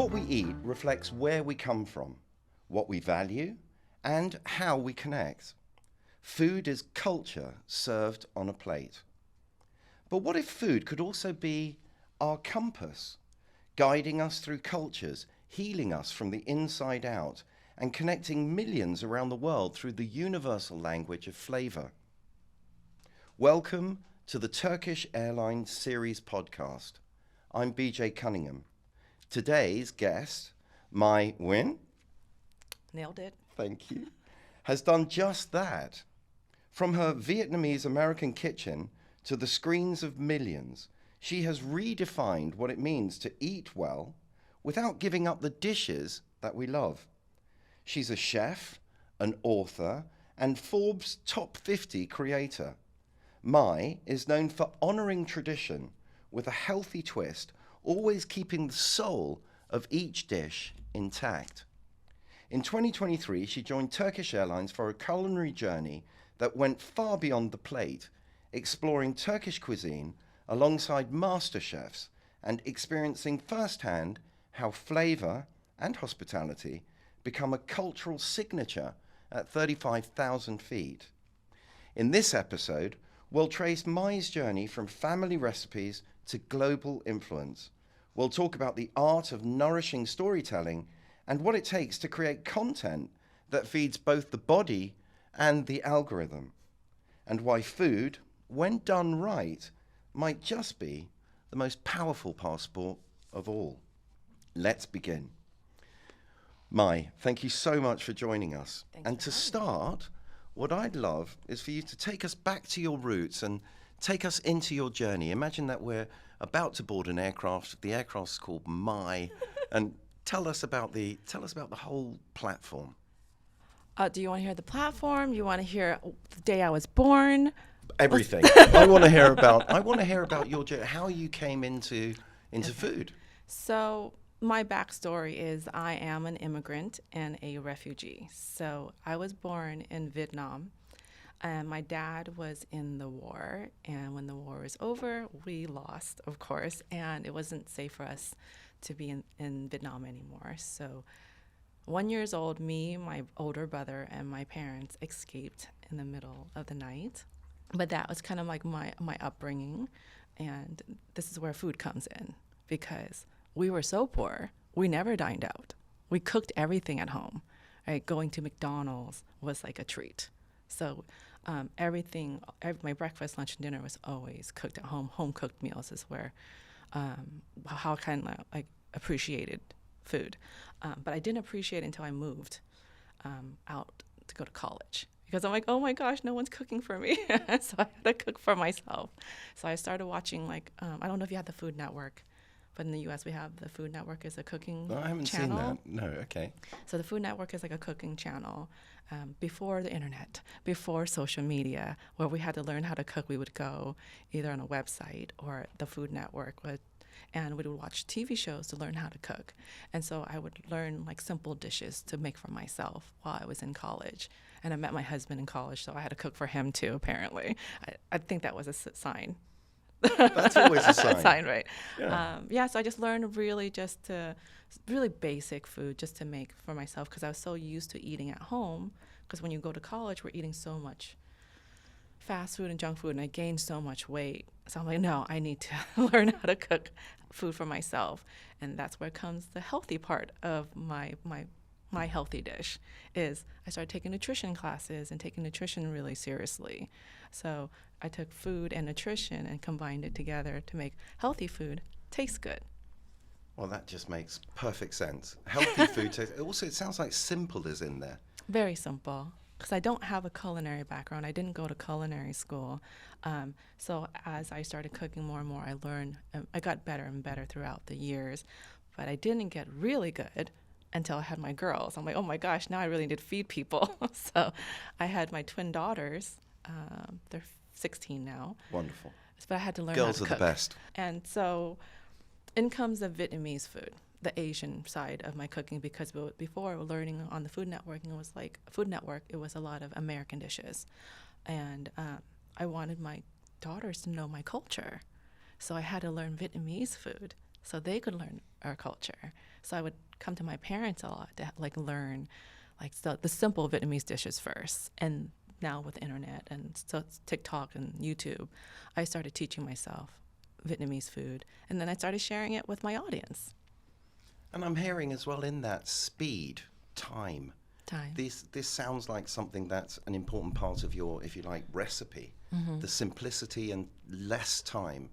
What we eat reflects where we come from, what we value, and how we connect. Food is culture served on a plate. But what if food could also be our compass, guiding us through cultures, healing us from the inside out, and connecting millions around the world through the universal language of flavor? Welcome to the Turkish Airlines series podcast. I'm BJ Cunningham. Today's guest, My Nguyen, Nailed it. thank you, has done just that. From her Vietnamese American kitchen to the screens of millions, she has redefined what it means to eat well without giving up the dishes that we love. She's a chef, an author, and Forbes top 50 creator. Mai is known for honoring tradition with a healthy twist, always keeping the soul of each dish intact. In 2023, she joined Turkish Airlines for a culinary journey that went far beyond the plate, exploring Turkish cuisine alongside master chefs and experiencing firsthand how flavor and hospitality become a cultural signature at 35,000 feet. In this episode, we'll trace Mai's journey from family recipes to global influence. We'll talk about the art of nourishing storytelling and what it takes to create content that feeds both the body and the algorithm, and why food, when done right, might just be the most powerful passport of all. Let's begin. Mai, thank you so much for joining us. Thanks And for to having me. start, what I'd love is for you to take us back to your roots and take us into your journey. Imagine that we're about to board an aircraft. The aircraft's called Mai, and tell us about the whole platform. Do you want to hear the platform? You want to hear the day I was born? Everything. I want to hear about your journey, how you came into food. So my backstory is I am an immigrant and a refugee. So I was born in Vietnam, and my dad was in the war. And when the war was over, we lost, of course, and it wasn't safe for us to be in Vietnam anymore. So 1 year old, me, my older brother, and my parents escaped in the middle of the night. But that was kind of like my upbringing. And this is where food comes in, because we were so poor, we never dined out. We cooked everything at home. Right? Going to McDonald's was like a treat. So my breakfast, lunch, and dinner was always cooked at home. Home cooked meals is where how I kind of like appreciated food. But I didn't appreciate it until I moved out to go to college, because I'm like, oh my gosh, no one's cooking for me. So I had to cook for myself. So I started watching, like, I don't know if you have the Food Network, but in the U.S. we have the Food Network as a cooking No, I haven't channel. seen that. No, okay. So the Food Network is like a cooking channel. Before the internet, before social media, where we had to learn how to cook, we would go either on a website or the Food Network, and we would watch TV shows to learn how to cook. And so I would learn like simple dishes to make for myself while I was in college. And I met my husband in college, so I had to cook for him too, apparently. I think that was a sign. That's always a sign. Right? Yeah. So I just learned really basic food just to make for myself, because I was so used to eating at home. Because when you go to college, we're eating so much fast food and junk food, and I gained so much weight. So I'm like, no, I need to learn how to cook food for myself. And that's where comes the healthy part of my healthy dish. Is I started taking nutrition classes and taking nutrition really seriously. So I took food and nutrition and combined it together to make healthy food taste good. Well, that just makes perfect sense. Healthy food taste. Also, it sounds like simple is in there. Very simple, because I don't have a culinary background. I didn't go to culinary school. So as I started cooking more and more, I learned, I got better and better throughout the years. But I didn't get really good until I had my girls. I'm like, oh my gosh, now I really need to feed people. So I had my twin daughters. They're 16 now. Wonderful. But I had to learn Girls how are to cook. the best. And so in comes the Vietnamese food, the Asian side of my cooking, because before learning on the Food Network, it was a lot of American dishes. And I wanted my daughters to know my culture. So I had to learn Vietnamese food. so they could learn our culture. So I would come to my parents a lot to like learn like the simple Vietnamese dishes first. And now with the internet and so TikTok and YouTube, I started teaching myself Vietnamese food. And then I started sharing it with my audience. And I'm hearing as well in that speed, time. Time. This sounds like something that's an important part of your, if you like, recipe. The simplicity and less time,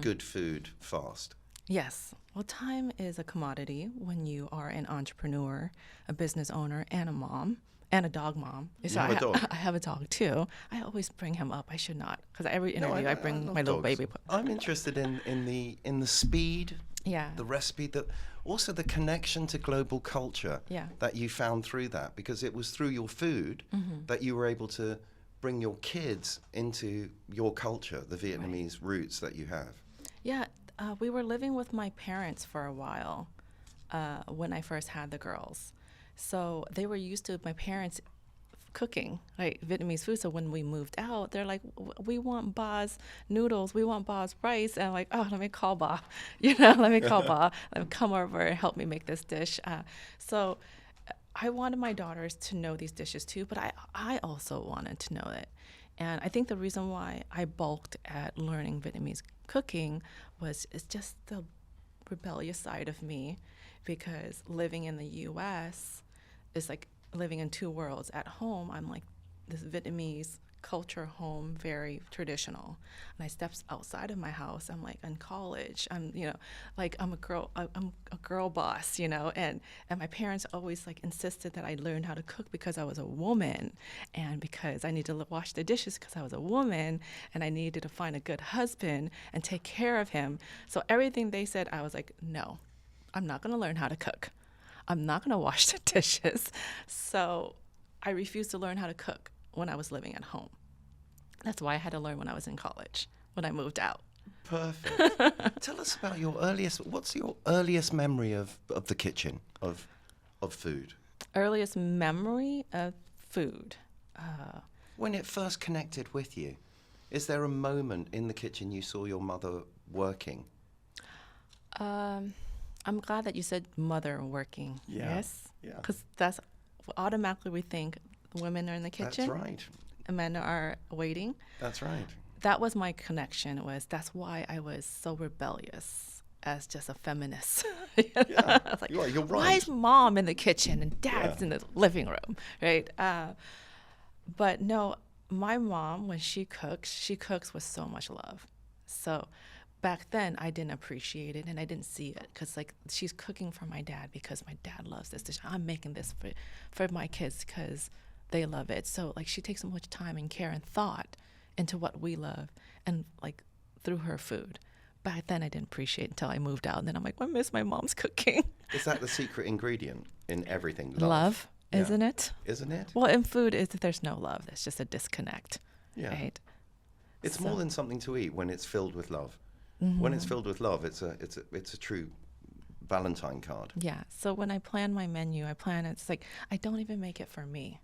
good food, fast. Yes. Well, time is a commodity when you are an entrepreneur, a business owner, and a mom, and a dog mom. You have a dog? I have a dog too. I always bring him up. I should not, because every No, interview I bring love my little dogs. baby. I'm interested in the speed, Yeah. the recipe, that also the connection to global culture Yeah. that you found through that, because it was through your food that you were able to bring your kids into your culture, the Vietnamese roots that you have. Yeah. We were living with my parents for a while when I first had the girls. So they were used to my parents cooking like Vietnamese food. So when we moved out, they're like, we want Ba's noodles, we want Ba's rice. And I'm like, oh, let me call Ba, let me call Ba, let me come over and help me make this dish. So I wanted my daughters to know these dishes too, but I also wanted to know it. And I think the reason why I bulked at learning Vietnamese cooking it's just the rebellious side of me, because living in the U.S. is like living in two worlds. At home, I'm like this Vietnamese culture home, very traditional. And I steps outside of my house, I'm like in college. I'm I'm a girl boss, and my parents always like insisted that I learn how to cook because I was a woman, and because I needed to wash the dishes because I was a woman, and I needed to find a good husband and take care of him. So everything they said, I was like, no, I'm not going to learn how to cook. I'm not going to wash the dishes. So I refused to learn how to cook when I was living at home. That's why I had to learn when I was in college, when I moved out. Perfect. Tell us about what's your earliest memory of the kitchen, of food? Earliest memory of food. When it first connected with you, is there a moment in the kitchen you saw your mother working? I'm glad that you said mother working. Yeah. Yes? Yeah. Because that's automatically we think women are in the kitchen. That's right. And men are waiting. That's right. That was my connection. That's why I was so rebellious as just a feminist. Yeah. I was like, You're right. why is mom in the kitchen and dad's in the living room, right? But no, my mom, when she cooks with so much love. So back then, I didn't appreciate it and I didn't see it, because like she's cooking for my dad because my dad loves this dish. I'm making this for my kids because they love it. So like she takes so much time and care and thought into what we love, and like through her food. Back then I didn't appreciate it until I moved out, and then I'm like, I miss my mom's cooking. Is that the secret ingredient in everything? Love, Yeah. isn't it? Isn't it? Well, in food, there's no love. There's just a disconnect, Yeah. right? It's So- more than something to eat when it's filled with love. When it's filled with love, it's a true Valentine card. Yeah. So when I plan my menu, it's like I don't even make it for me.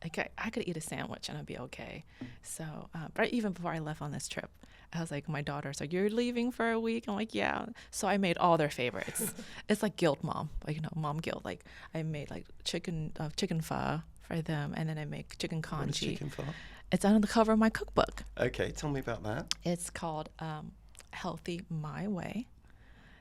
Like I could eat a sandwich and I'd be okay. So, but even before I left on this trip, I was like, my daughter's like, you're leaving for a week? I'm like, yeah. So I made all their favorites. It's like guilt mom, like, mom guilt. Like I made like chicken pho for them, and then I make chicken What is congee. chicken pho? It's on the cover of my cookbook. Okay, tell me about that. It's called Healthy My Way.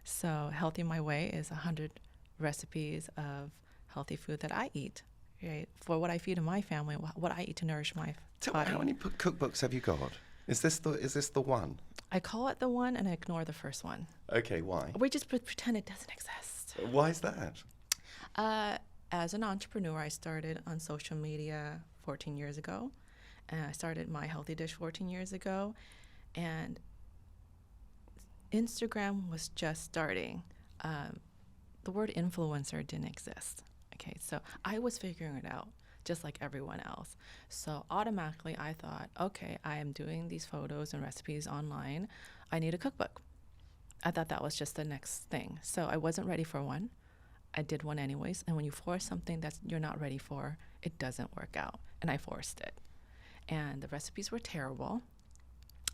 So Healthy My Way is 100 recipes of healthy food that I eat, right? For what I feed in my family, what I eat to nourish my Tell me, body. how many cookbooks have you got? Is this the one? I call it the one and I ignore the first one. Okay, why? We just pretend it doesn't exist. Why is that? As an entrepreneur, I started on social media 14 years ago. And I started My Healthy Dish 14 years ago. And Instagram was just starting. The word influencer didn't exist. Okay, so I was figuring it out just like everyone else. So automatically I thought, okay, I am doing these photos and recipes online. I need a cookbook. I thought that was just the next thing. So I wasn't ready for one. I did one anyways. And when you force something that you're not ready for, it doesn't work out. And I forced it. And the recipes were terrible.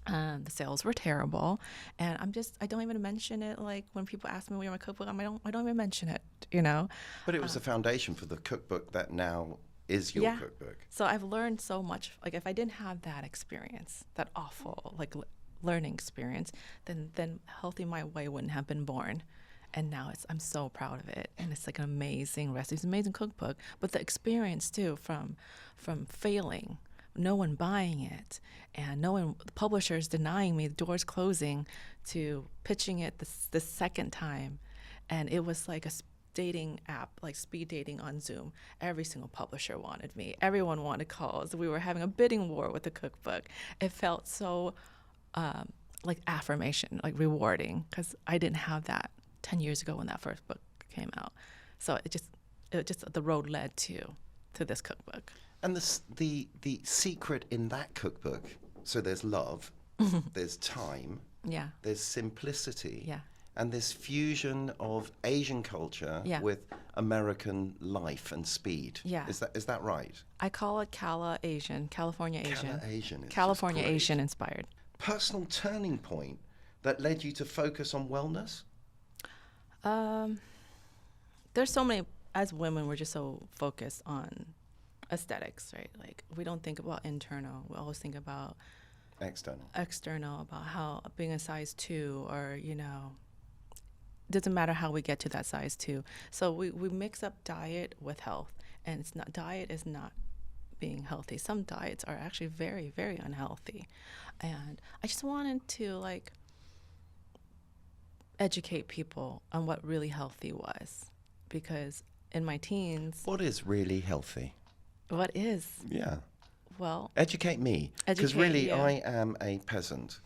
The sales were terrible, and I don't even mention it. Like when people ask me where my cookbook, I don't even mention it. You know. But it was the foundation for the cookbook that now is your Yeah. cookbook. So I've learned so much. Like if I didn't have that experience, that awful like learning experience, then Healthy My Way wouldn't have been born. And now I'm so proud of it, and it's like an amazing recipe, it's an amazing cookbook. But the experience too, from failing, no one buying it, and no one, the publishers denying me, the doors closing, to pitching it the second time, and it was like a dating app, like speed dating on Zoom. Every single publisher wanted me. Everyone wanted calls. We were having a bidding war with the cookbook. It felt so like affirmation, like rewarding, because I didn't have that 10 years ago when that first book came out. So it just the road led to this cookbook. And the secret in that cookbook, so there's love, there's time, Yeah. there's simplicity, Yeah. and this fusion of Asian culture Yeah. with American life and speed. Yeah. Is that right? I call it California Asian. Asian. It's California just great. Asian inspired. Personal turning point that led you to focus on wellness? There's so many, as women, we're just so focused on aesthetics, right? Like we don't think about internal. We always think about external, about how being a size 2, or, doesn't matter how we get to that size 2. So we mix up diet with health, and diet is not being healthy. Some diets are actually very, very unhealthy. And I just wanted to educate people on what really healthy was, because in my teens, What is really healthy? what is, Yeah. well, Educate me, because Educate really you. I am a peasant.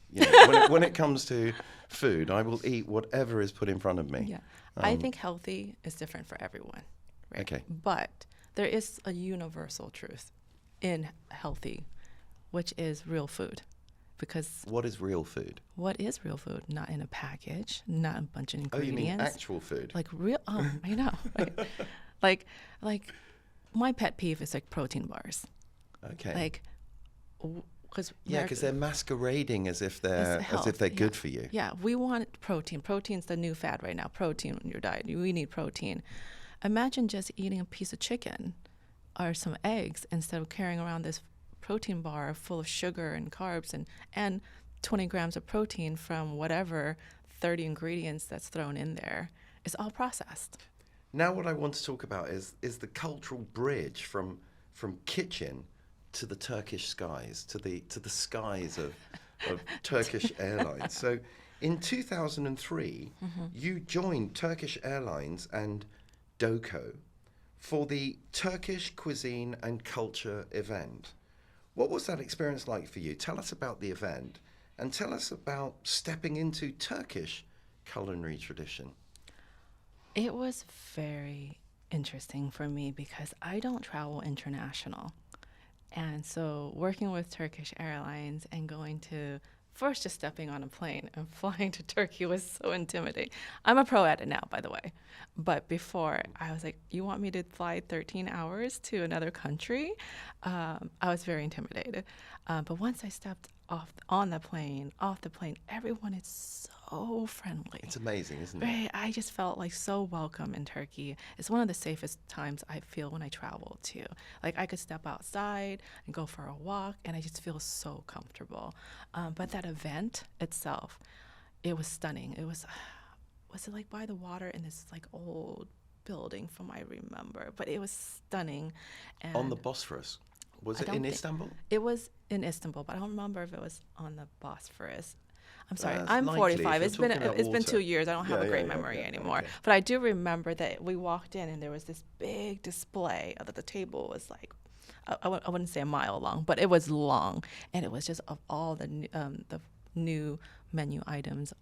When it comes to food, I will eat whatever is put in front of me. yeah. I think healthy is different for everyone, right? Okay. But there is a universal truth in healthy, which is real food. Because What is real food? what is real food? Not in a package, not a bunch of Oh, you ingredients. mean actual food? Like real, I know. Right? Like my pet peeve is like protein bars. Okay. Like, because because they're masquerading as if they're health, good for you. Yeah, we want protein. Protein's the new fad right now. Protein in your diet. We need protein. Imagine just eating a piece of chicken or some eggs instead of carrying around this protein bar full of sugar and carbs and 20 grams of protein from whatever 30 ingredients that's thrown in there. It's all processed. Now, what I want to talk about is the cultural bridge from kitchen to the Turkish skies, to the skies of Turkish Airlines. So, in 2003, you joined Turkish Airlines and Doko for the Turkish Cuisine and Culture event. What was that experience like for you? Tell us about the event, and tell us about stepping into Turkish culinary tradition. It was very interesting for me because I don't travel international. And so working with Turkish Airlines and going to, first just stepping on a plane and flying to Turkey was so intimidating. I'm a pro at it now, by the way. But before, I was like, you want me to fly 13 hours to another country? I was very intimidated. But once I stepped off the plane, everyone is so friendly. It's amazing, isn't it? Right. I just felt like so welcome in Turkey. It's one of the safest times I feel when I travel too. Like I could step outside and go for a walk, and I just feel so comfortable. But that event itself, it was stunning. It was it like by the water in this like old building from I remember, but it was stunning. And On the Bosphorus. Was it in Istanbul? It was in Istanbul, but I don't remember if it was on the Bosphorus. I'm sorry. That's I'm likely if 45. you're It's been talking about it's been water. 2 years. I don't have a great Yeah, memory yeah, anymore. okay. But I do remember that we walked in and there was this big display that the table was like, I wouldn't say a mile long, but it was long, and it was just of all the new menu items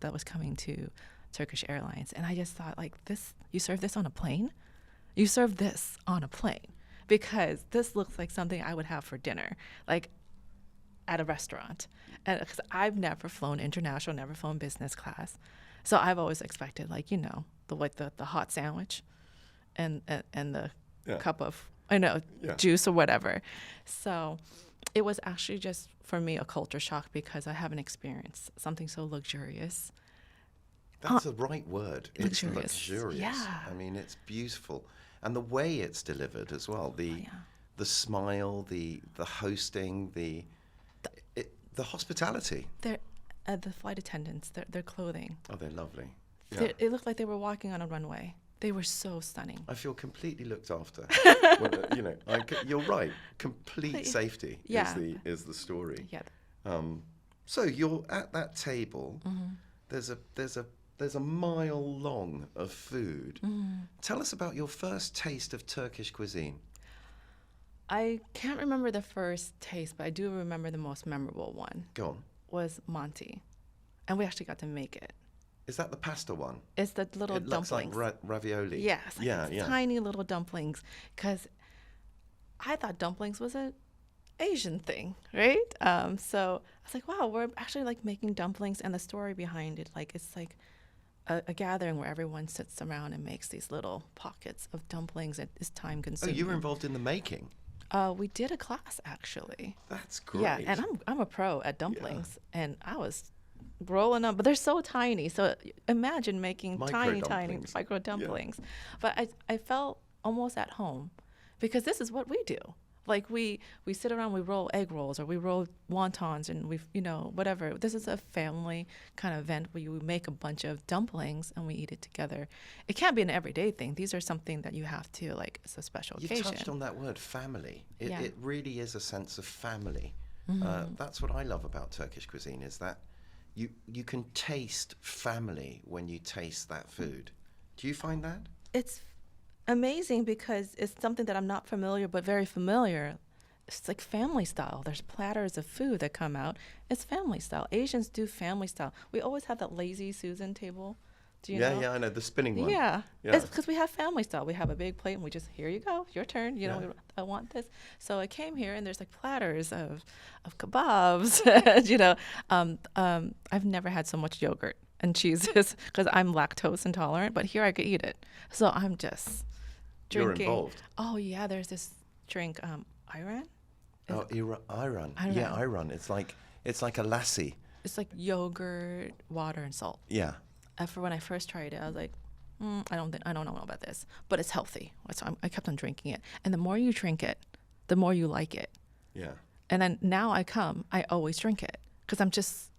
that was coming to Turkish Airlines, and I just thought like this. You serve this on a plane? You serve this on a plane? Because this looks like something I would have for dinner, like at a restaurant. And because I've never flown international, never flown business class, so I've always expected the hot sandwich, and the Yeah. cup of Yeah. juice or whatever. So It was actually just for me a culture shock because I haven't experienced something so luxurious. That's the right word. It's Luxurious. luxurious. Yeah. I mean, it's beautiful. And the way it's delivered as well, Oh, yeah. the smile, the hosting, the hospitality. They're, the flight attendants, their clothing. Oh, they're lovely. Yeah. It looked like they were walking on a runway. They were so stunning. I feel completely looked after. You're right. Complete safety Yeah. is the story. Yeah. So you're at that table. Mm-hmm. There's a mile long of food. Mm-hmm. Tell us about your first taste of Turkish cuisine. I can't remember the first taste, but I do remember the most memorable one Go on. was Monty. And we actually got to make it. Is that the pasta one? It's the little It looks dumplings. like ravioli. Yes. Yeah, yeah. Tiny little dumplings. Because I thought dumplings was an Asian thing, right? So I was like, wow, we're actually like making dumplings, and the story behind it, like it's like a gathering where everyone sits around and makes these little pockets of dumplings. It is time Oh, consuming. you were involved in the making. We did a class actually. That's great. Yeah, and I'm a pro at dumplings, and I was rolling up, but they're so tiny. So imagine making tiny Micro-dumplings. micro dumplings. But I felt almost at home because this is what we do. Like we sit around, we roll egg rolls or we roll wontons, and whatever. This is a family kind of event where you make a bunch of dumplings and we eat it together. It can't be an everyday thing. These are something that you have to, like, it's a special You occasion. touched on that word, family. Yeah. It really is a sense of family. Mm-hmm. That's what I love about Turkish cuisine, is that you can taste family when you taste that food. Do you find that? It's amazing because it's something that I'm not familiar, but very familiar. It's like family style. There's platters of food that come out. It's family style. Asians do family style. We always have that lazy Susan table. Do you know? Yeah, I know, the spinning one. Yeah. Yeah. It's because we have family style. We have a big plate and we just, here you go, your turn. I want this. So I came here and there's like platters of kebabs. I've never had so much yogurt and cheeses because I'm lactose intolerant, but here I could eat it. So I'm just drinking. You're involved. Oh yeah, there's this drink, Iran. Oh, Iran. Iran. Yeah, Iran. It's like a lassi. It's like yogurt, water, and salt. Yeah. For when I first tried it, I was like, I don't know about this, but it's healthy. So I kept on drinking it, and the more you drink it, the more you like it. Yeah. And then now I always drink it because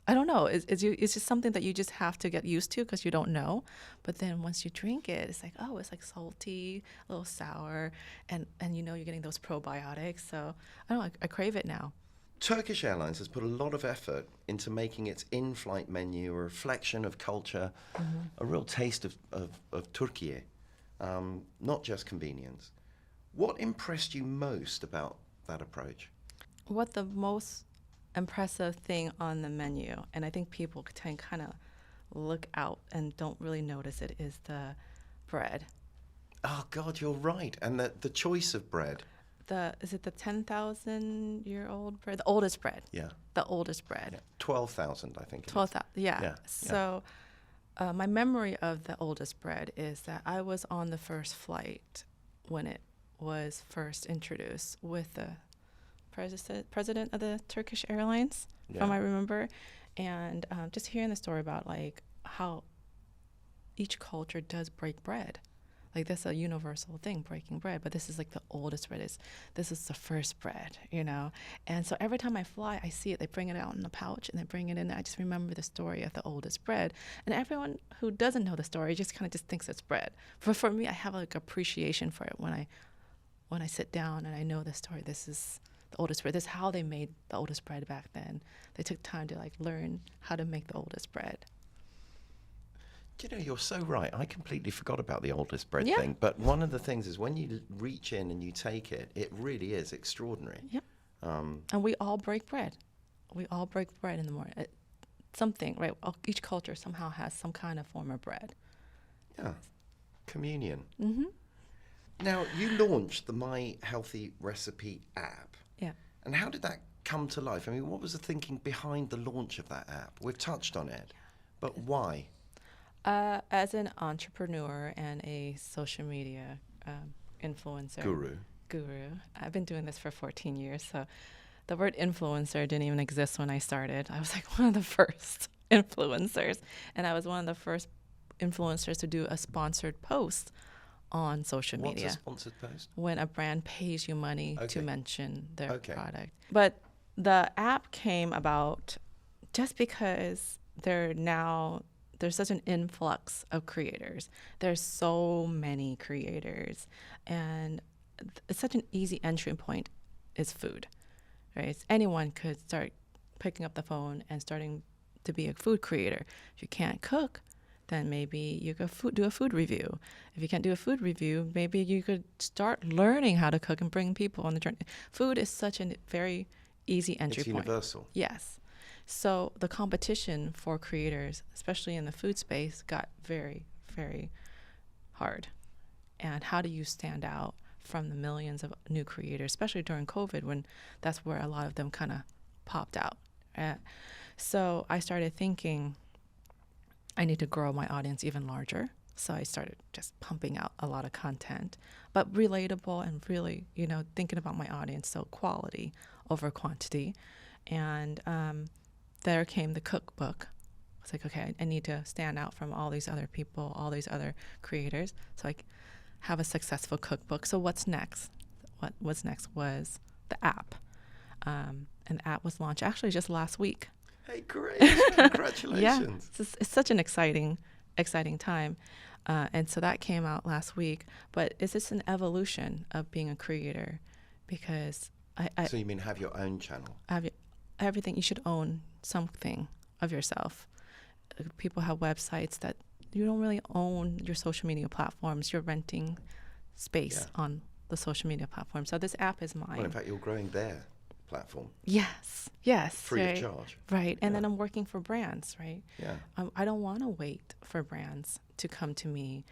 I don't know. It's just something that you just have to get used to because you don't know. But then once you drink it, it's like, oh, it's like salty, a little sour, and you're getting those probiotics. So I don't know, I crave it now. Turkish Airlines has put a lot of effort into making its in-flight menu a reflection of culture, a real taste of Turkey, not just convenience. What impressed you most about that approach? What the most impressive thing on the menu, and I think people can kind of look out and don't really notice it, is the bread. Oh, God, you're right. And the choice of bread. Is it the 10,000-year-old bread? The oldest bread. Yeah. The oldest bread. Yeah. 12,000, I think. 12,000, yeah. Yeah. So my memory of the oldest bread is that I was on the first flight when it was first introduced with the president of the Turkish Airlines, from I remember, and just hearing the story about like how each culture does break bread. Like that's a universal thing, breaking bread. But this is like the oldest bread. This is the first bread, And so every time I fly, I see it. They bring it out in a pouch and they bring it in. And I just remember the story of the oldest bread. And everyone who doesn't know the story just kind of just thinks it's bread. But for me, I have like appreciation for it when I sit down and I know the story. This is the oldest bread. This is how they made the oldest bread back then. They took time to like learn how to make the oldest bread. You're so right. I completely forgot about the oldest bread Yeah. thing. But one of the things is when you reach in and you take it, it really is extraordinary. Yep. And we all break bread. We all break bread in the morning. Something, right? Each culture somehow has some kind of form of bread. Yeah. Communion. Mm-hmm. Now, you launched the My Healthy Recipe app. Yeah. And how did that come to life? I mean, what was the thinking behind the launch of that app? We've touched on it. But why? As an entrepreneur and a social media influencer. guru. I've been doing this for 14 years, so the word influencer didn't even exist when I started. I was like one of the first influencers, and I was one of the first influencers to do a sponsored post on social media. What's a sponsored post? When a brand pays you money to mention their Okay. product. But the app came about just because there's such an influx of creators. There's so many creators, and it's such an easy entry point is food, right? Anyone could start picking up the phone and starting to be a food creator. If you can't cook, then maybe you could do a food review. If you can't do a food review, maybe you could start learning how to cook and bring people on the journey. Food is such a very easy entry point. It's universal. Yes. So the competition for creators, especially in the food space, got very, very hard. And how do you stand out from the millions of new creators, especially during COVID, when that's where a lot of them kind of popped out. So I started thinking, I need to grow my audience even larger. So I started just pumping out a lot of content, but relatable and really, thinking about my audience. So quality over quantity. And there came the cookbook. I was like, okay, I need to stand out from all these other people, all these other creators. So I have a successful cookbook. So what's next? What's next was the app. And the app was launched actually just last week. Hey, great. Congratulations. Yeah, it's such an exciting time. And so that came out last week. But it's just an evolution of being a creator, because So you mean have your own channel? Everything. You should own something of yourself. People have websites that you don't really own your social media platforms. You're renting space on the social media platform. So this app is mine. Well, in fact, you're growing their platform. Yes. Free of charge. Right. And then I'm working for brands, right? Yeah. I don't want to wait for brands to come to me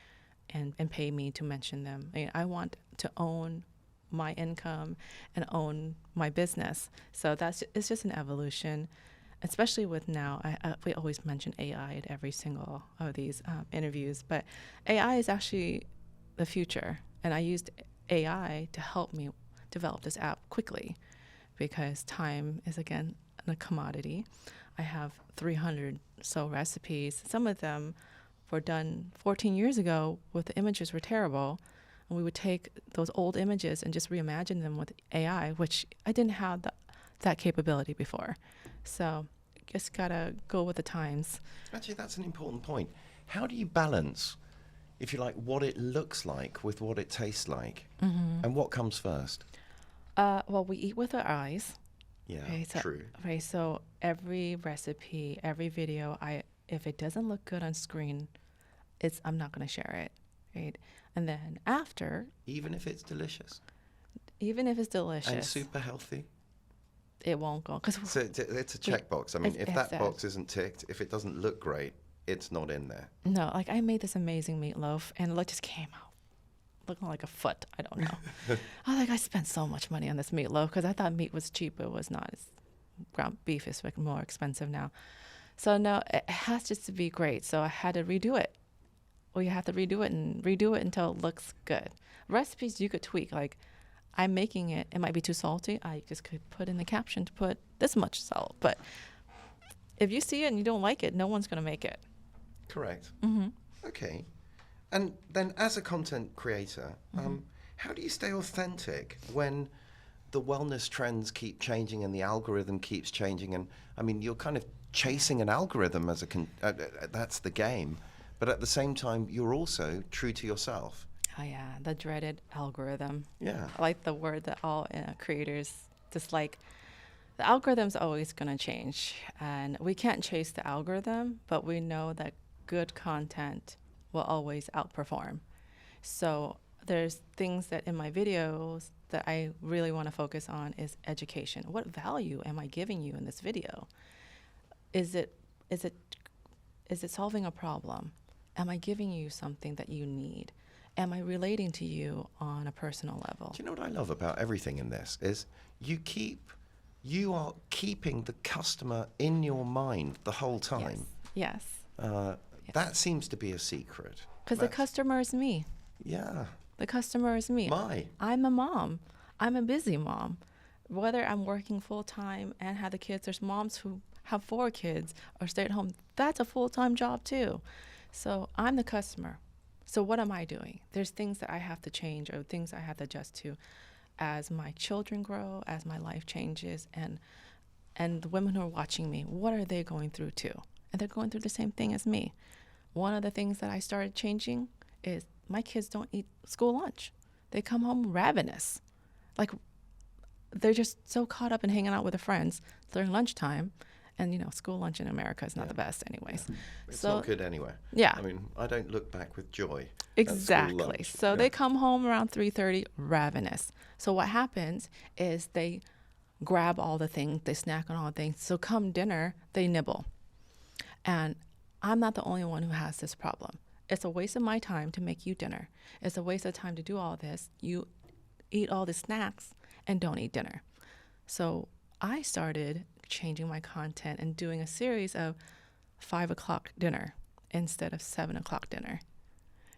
and pay me to mention them. I want to own my income and own my business. So it's just an evolution, especially with now. We always mention AI at every single of these interviews, but AI is actually the future. And I used AI to help me develop this app quickly, because time is, again, a commodity. I have 300 so recipes. Some of them were done 14 years ago, with the images were terrible. And we would take those old images and just reimagine them with AI, which I didn't have that capability before. So just gotta go with the times. Actually, that's an important point. How do you balance, if you like, what it looks like with what it tastes like? Mm-hmm. And what comes first? Well, we eat with our eyes. Yeah, true. Right, so every recipe, every video, if it doesn't look good on screen, I'm not going to share it, right? And then after... Even if it's delicious? Even if it's delicious. And super healthy? It won't go. So it's a checkbox. I mean, if that box isn't ticked, if it doesn't look great, it's not in there. No, like I made this amazing meatloaf, and it just came out looking like a foot. I don't know. I spent so much money on this meatloaf because I thought meat was cheap. It was not. Ground beef is more expensive now. So no, it has just to be great. So I had to redo it. Well, you have to redo it until it looks good. Recipes you could tweak. Like, I'm making it. It might be too salty. I just could put in the caption to put this much salt. But if you see it and you don't like it, no one's going to make it. Correct. Mm-hmm. Okay. And then as a content creator, how do you stay authentic when the wellness trends keep changing and the algorithm keeps changing? And I mean, you're kind of chasing an algorithm as that's the game. But at the same time, you're also true to yourself. Oh, yeah, the dreaded algorithm. Yeah. I like the word that all creators dislike. The algorithm's always going to change. And we can't chase the algorithm, but we know that good content will always outperform. So there's things that in my videos that I really want to focus on is education. What value am I giving you in this video? Is it solving a problem? Am I giving you something that you need? Am I relating to you on a personal level? Do you know what I love about everything in this is you are keeping the customer in your mind the whole time. Yes. That seems to be a secret. Because the customer is me. Yeah. The customer is me. I'm a mom. I'm a busy mom. Whether I'm working full time and have the kids, there's moms who have 4 kids or stay at home. That's a full-time job too. So I'm the customer. So what am I doing? There's things that I have to change or things I have to adjust to as my children grow, as my life changes, and the women who are watching me, what are they going through too? And they're going through the same thing as me. One of the things that I started changing is my kids don't eat school lunch. They come home ravenous. Like, they're just so caught up in hanging out with their friends during lunchtime. And, school lunch in America is not the best anyways. Yeah. It's not good anywhere. Yeah. I mean, I don't look back with joy. Exactly. So they come home around 3:30 ravenous. So what happens is they grab all the things, they snack on all the things. So come dinner, they nibble. And I'm not the only one who has this problem. It's a waste of my time to make you dinner. It's a waste of time to do all this. You eat all the snacks and don't eat dinner. So I started changing my content and doing a series of 5 o'clock dinner instead of 7 o'clock dinner.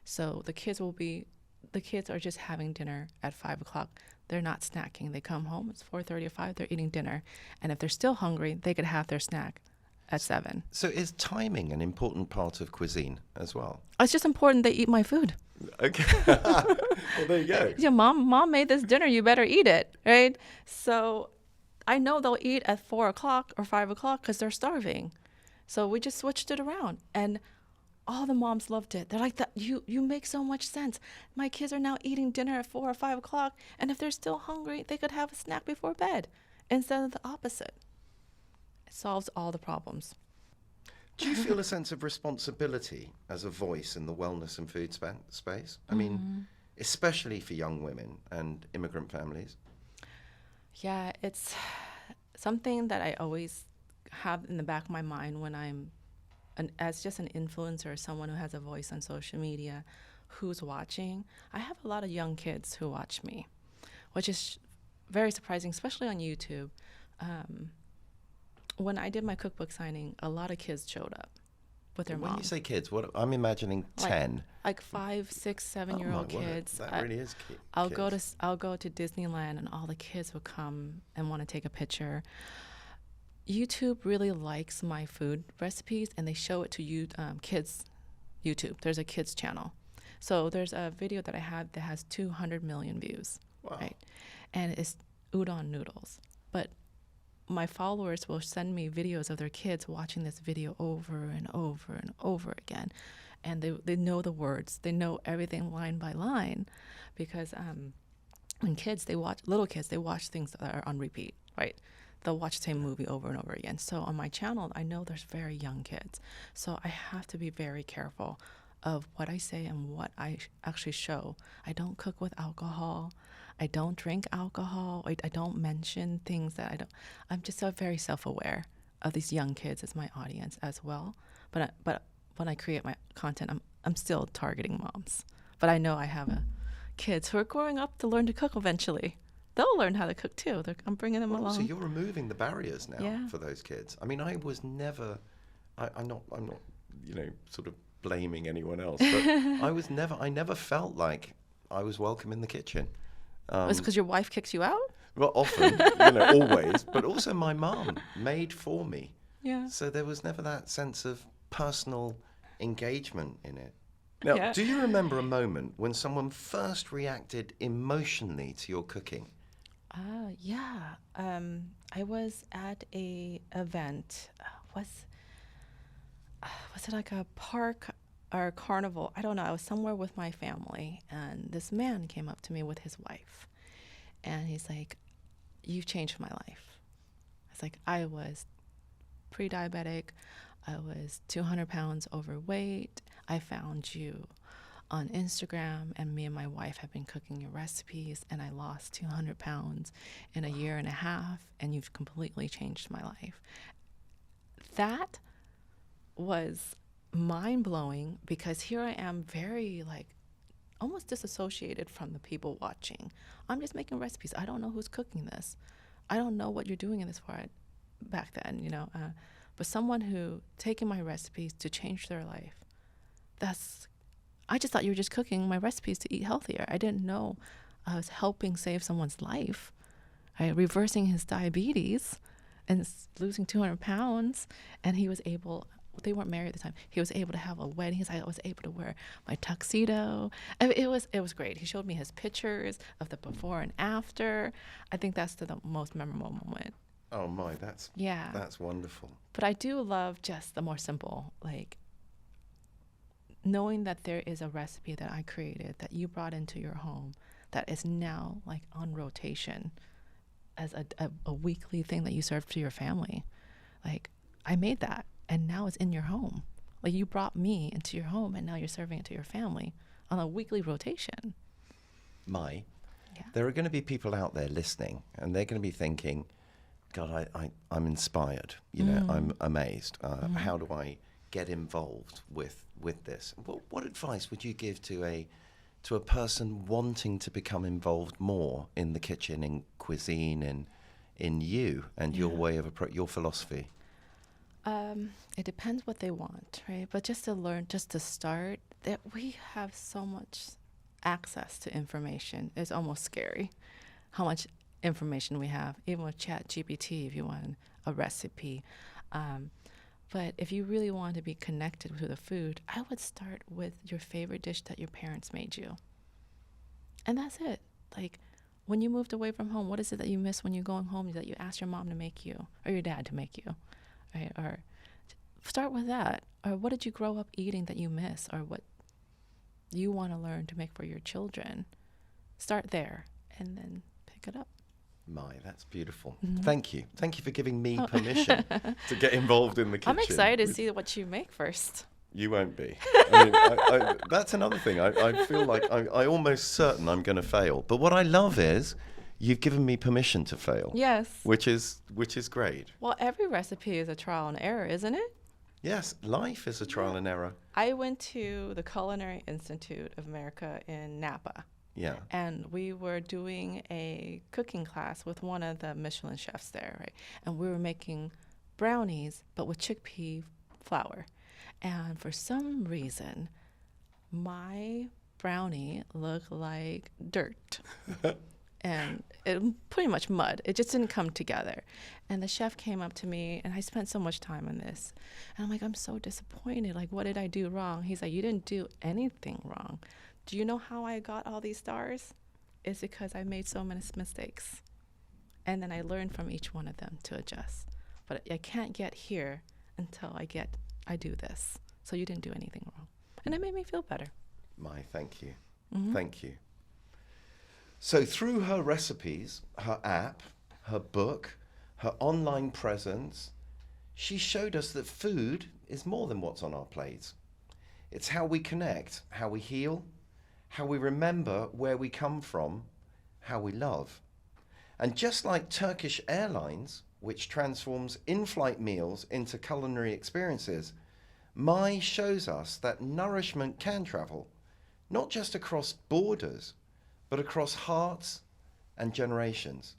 So the kids are just having dinner at 5 o'clock. They're not snacking. They come home, it's 4:30 or 5, they're eating dinner. And if they're still hungry, they could have their snack at 7. So is timing an important part of cuisine as well? It's just important they eat my food. Okay. Well, there you go. Yeah, mom made this dinner, you better eat it, right? So I know they'll eat at 4 o'clock or 5 o'clock because they're starving. So we just switched it around. And all the moms loved it. They're like, that you make so much sense. My kids are now eating dinner at 4 or 5 o'clock. And if they're still hungry, they could have a snack before bed instead of the opposite. It solves all the problems. Do you feel a sense of responsibility as a voice in the wellness and food space? I mean, especially for young women and immigrant families? Yeah, it's something that I always have in the back of my mind when I'm as just an influencer, someone who has a voice on social media, who's watching. I have a lot of young kids who watch me, which is very surprising, especially on YouTube. When I did my cookbook signing, a lot of kids showed up with their moms. When you say kids, what I'm imagining 10. Like 5, 6, 7-year-old kids. That really is kids. I'll go to Disneyland and all the kids will come and want to take a picture. YouTube really likes my food recipes and they show it to kids YouTube. There's a kids channel. So there's a video that I have that has 200 million views. Wow. Right? And it's udon noodles. But my followers will send me videos of their kids watching this video over and over and over again. And they know the words. They know everything line by line. Because when little kids, they watch things that are on repeat, right? They'll watch the same movie over and over again. So on my channel, I know there's very young kids. So I have to be very careful of what I say and what I actually show. I don't cook with alcohol. I don't drink alcohol. I don't mention things that I don't. I'm just very self-aware of these young kids as my audience as well. But when I create my content, I'm still targeting moms. But I know I have kids who are growing up to learn to cook eventually. They'll learn how to cook too. I'm bringing them along. So you're removing the barriers now for those kids. I mean, I was never. I'm not. Sort of blaming anyone else, but I never felt like I was welcome in the kitchen. It's because your wife kicks you out? Well, often, always, but also my mom made for me. Yeah. So there was never that sense of personal engagement in it. Now, do you remember a moment when someone first reacted emotionally to your cooking? Yeah. I was at a event. Was it like a park or a carnival? I don't know. I was somewhere with my family, and this man came up to me with his wife, and he's like, "You've changed my life." I was like, I was pre-diabetic. I was 200 pounds overweight. I found you on Instagram, and me and my wife have been cooking your recipes, and I lost 200 pounds in a year and a half, and you've completely changed my life. That was mind-blowing because here I am very almost disassociated from the people watching. I'm just making recipes. I don't know who's cooking this. I don't know what you're doing in this part back then, but someone who taken my recipes to change their life, I just thought you were just cooking my recipes to eat healthier. I didn't know I was helping save someone's life, right? Reversing his diabetes and losing 200 pounds. And he was able, they weren't married at the time. He was able to have a wedding. I was able to wear my tuxedo. I mean, it was great. He showed me his pictures of the before and after. I think that's the most memorable moment. Oh my, that's wonderful. But I do love just the more simple, like knowing that there is a recipe that I created that you brought into your home that is now like on rotation as a weekly thing that you serve to your family. Like I made that and now it's in your home. Like you brought me into your home and now you're serving it to your family on a weekly rotation. There are going to be people out there listening and they're going to be thinking, God, I'm inspired. You know, I'm amazed. How do I get involved with this? What advice would you give to a person wanting to become involved more in the kitchen, in cuisine, and in you and your way of your philosophy? It depends what they want, right? But just to learn, just to start, that we have so much access to information. It's almost scary how much information we have, even with ChatGPT, if you want a recipe. But if you really want to be connected to the food, I would start with your favorite dish that your parents made you. And that's it. Like when you moved away from home, what is it that you miss when you're going home that you ask your mom to make you or your dad to make you, right? Or start with that. Or what did you grow up eating that you miss, or what you want to learn to make for your children? Start there and then pick it up. That's beautiful. Thank you. Thank you for giving me permission to get involved in the kitchen. I'm excited to see what you make first. You won't be. I mean, that's another thing. I feel like I'm almost certain I'm going to fail. But what I love is you've given me permission to fail. Yes. Which is great. Well, every recipe is a trial and error, isn't it? Yes, life is a trial and error. I went to the Culinary Institute of America in Napa. Yeah. And we were doing a cooking class with one of the Michelin chefs there, right? And we were making brownies, but with chickpea flour. And for some reason, my brownie looked like dirt. And it pretty much mud. It just didn't come together. And the chef came up to me, and I spent so much time on this. And I'm like, I'm so disappointed. Like, what did I do wrong? He's like, you didn't do anything wrong. Do you know how I got all these stars? It's because I made so many mistakes. And then I learned from each one of them to adjust. But I can't get here until I do this. So you didn't do anything wrong. And it made me feel better. Thank you. Thank you. So through her recipes, her app, her book, her online presence, she showed us that food is more than what's on our plates. It's how we connect, how we heal, how we remember where we come from, how we love. And just like Turkish Airlines, which transforms in-flight meals into culinary experiences, My shows us that nourishment can travel, not just across borders, but across hearts and generations.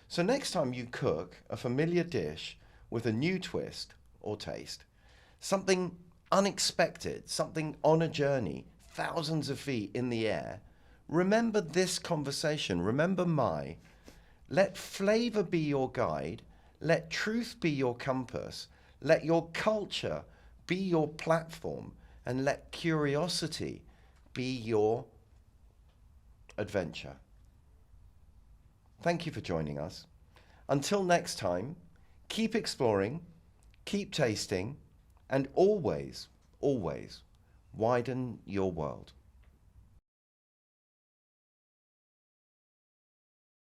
So next time you cook a familiar dish with a new twist or taste, something unexpected, something on a journey, thousands of feet in the air, remember this conversation, remember let flavor be your guide, let truth be your compass, let your culture be your platform, and let curiosity be your adventure. Thank you for joining us. Until next time, keep exploring, keep tasting, and always, always widen your world.